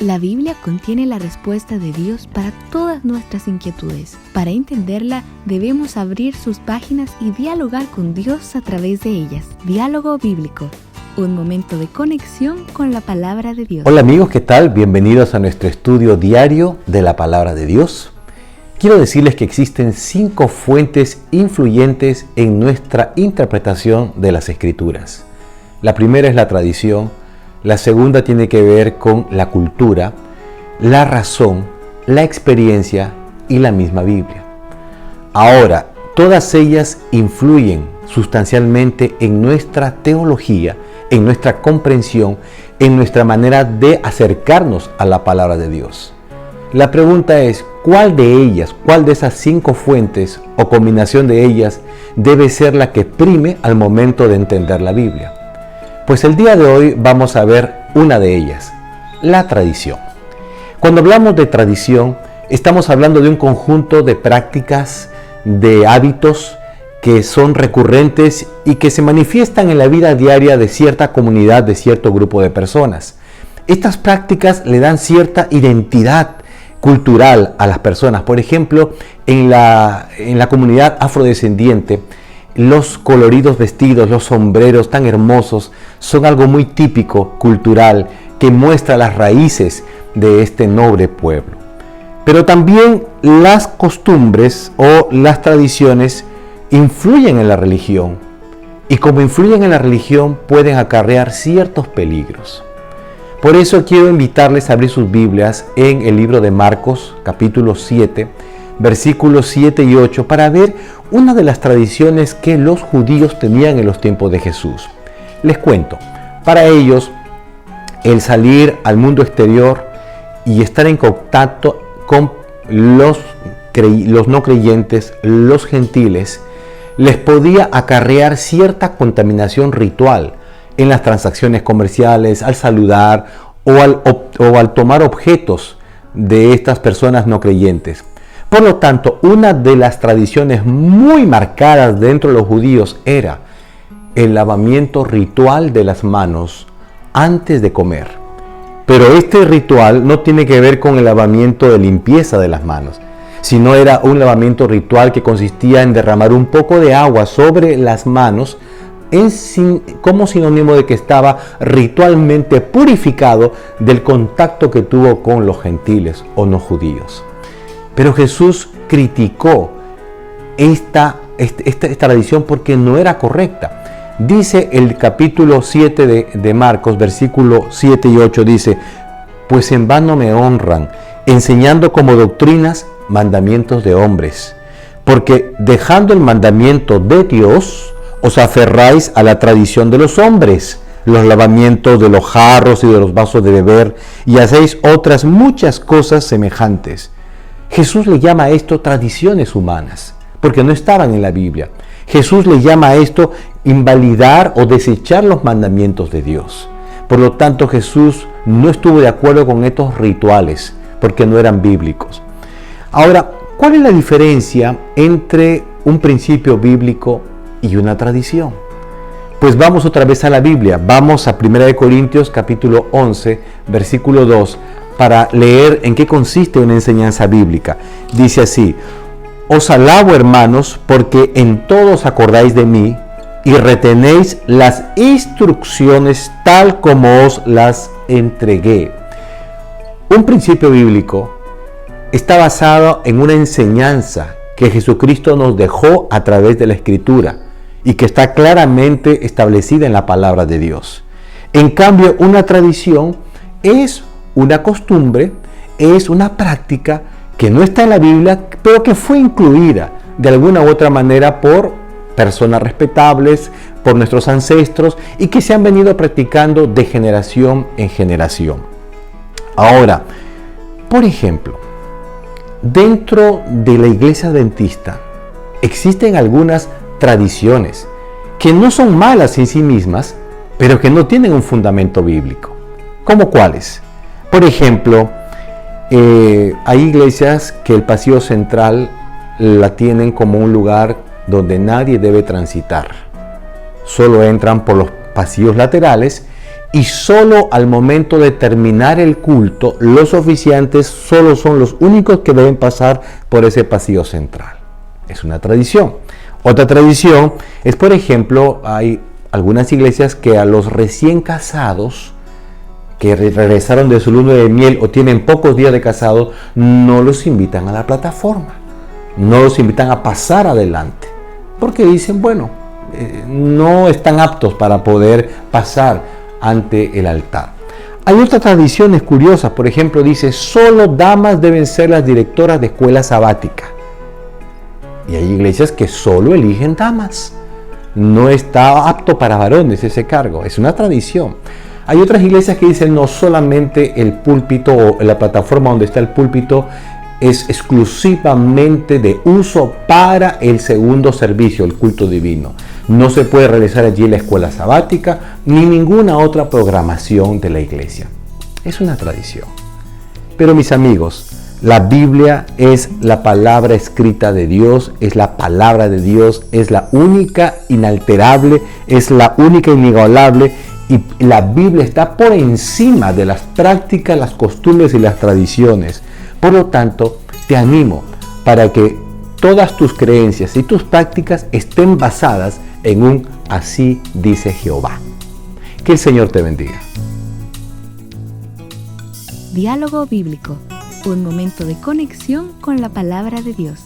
La Biblia contiene la respuesta de Dios para todas nuestras inquietudes. Para entenderla, debemos abrir sus páginas y dialogar con Dios a través de ellas. Diálogo bíblico. Un momento de conexión con la palabra de Dios. Hola amigos, ¿qué tal? Bienvenidos a nuestro estudio diario de la palabra de Dios. Quiero decirles que existen 5 fuentes influyentes en nuestra interpretación de las Escrituras. La primera es la tradición, la segunda tiene que ver con la cultura, la razón, la experiencia y la misma Biblia. Ahora, todas ellas influyen sustancialmente en nuestra teología, en nuestra comprensión, en nuestra manera de acercarnos a la palabra de Dios. La pregunta es, ¿cuál de esas 5 fuentes o combinación de ellas debe ser la que prime al momento de entender la Biblia? Pues el día de hoy vamos a ver una de ellas, la tradición. Cuando hablamos de tradición, estamos hablando de un conjunto de prácticas, de hábitos que son recurrentes y que se manifiestan en la vida diaria de cierta comunidad, de cierto grupo de personas. Estas prácticas le dan cierta identidad cultural a las personas. Por ejemplo, en la comunidad afrodescendiente, los coloridos vestidos, los sombreros tan hermosos, son algo muy típico, cultural, que muestra las raíces de este noble pueblo. Pero también las costumbres o las tradiciones influyen en la religión, y como influyen en la religión pueden acarrear ciertos peligros. Por eso quiero invitarles a abrir sus Biblias en el libro de Marcos, capítulo 7, versículos 7 y 8, para ver una de las tradiciones que los judíos tenían en los tiempos de Jesús. Les cuento, para ellos, el salir al mundo exterior y estar en contacto con los no creyentes, los gentiles, les podía acarrear cierta contaminación ritual en las transacciones comerciales, al saludar o al tomar objetos de estas personas no creyentes. Por lo tanto, una de las tradiciones muy marcadas dentro de los judíos era el lavamiento ritual de las manos antes de comer. Pero este ritual no tiene que ver con el lavamiento de limpieza de las manos, sino era un lavamiento ritual que consistía en derramar un poco de agua sobre las manos como sinónimo de que estaba ritualmente purificado del contacto que tuvo con los gentiles o no judíos. Pero Jesús criticó esta tradición porque no era correcta. Dice el capítulo 7 de Marcos, versículo 7 y 8, dice: pues en vano me honran, enseñando como doctrinas mandamientos de hombres, porque dejando el mandamiento de Dios, os aferráis a la tradición de los hombres, los lavamientos de los jarros y de los vasos de beber, y hacéis otras muchas cosas semejantes. Jesús le llama a esto tradiciones humanas, porque no estaban en la Biblia. Jesús le llama a esto invalidar o desechar los mandamientos de Dios. Por lo tanto, Jesús no estuvo de acuerdo con estos rituales, porque no eran bíblicos. Ahora, ¿cuál es la diferencia entre un principio bíblico y una tradición? Pues vamos otra vez a la Biblia. Vamos a 1 Corintios capítulo 11, versículo 2, para leer en qué consiste una enseñanza bíblica. Dice así: os alabo, hermanos, porque en todo os acordáis de mí y retenéis las instrucciones tal como os las entregué. Un principio bíblico está basado en una enseñanza que Jesucristo nos dejó a través de la Escritura y que está claramente establecida en la palabra de Dios. En cambio, una tradición es una costumbre, es una práctica que no está en la Biblia, pero que fue incluida de alguna u otra manera por personas respetables, por nuestros ancestros, y que se han venido practicando de generación en generación. Ahora, por ejemplo, dentro de la iglesia adventista existen algunas tradiciones que no son malas en sí mismas, pero que no tienen un fundamento bíblico. ¿Cómo cuáles? Por ejemplo, hay iglesias que el pasillo central la tienen como un lugar donde nadie debe transitar. Solo entran por los pasillos laterales y solo al momento de terminar el culto, los oficiantes solo son los únicos que deben pasar por ese pasillo central. Es una tradición. Otra tradición es, por ejemplo, hay algunas iglesias que a los recién casados que regresaron de su luna de miel o tienen pocos días de casado, no los invitan a la plataforma, no los invitan a pasar adelante, porque dicen, bueno, no están aptos para poder pasar ante el altar. Hay otras tradiciones curiosas, por ejemplo, dice, solo damas deben ser las directoras de escuela sabática. Y hay iglesias que solo eligen damas. No está apto para varones ese cargo, es una tradición. Hay otras iglesias que dicen no solamente el púlpito o la plataforma donde está el púlpito es exclusivamente de uso para el segundo servicio, el culto divino. No se puede realizar allí la escuela sabática ni ninguna otra programación de la iglesia. Es una tradición. Pero mis amigos, la Biblia es la palabra escrita de Dios, es la palabra de Dios, es la única inalterable, es la única inigualable, y la Biblia está por encima de las prácticas, las costumbres y las tradiciones. Por lo tanto, te animo para que todas tus creencias y tus prácticas estén basadas en un así dice Jehová. Que el Señor te bendiga. Diálogo bíblico, un momento de conexión con la palabra de Dios.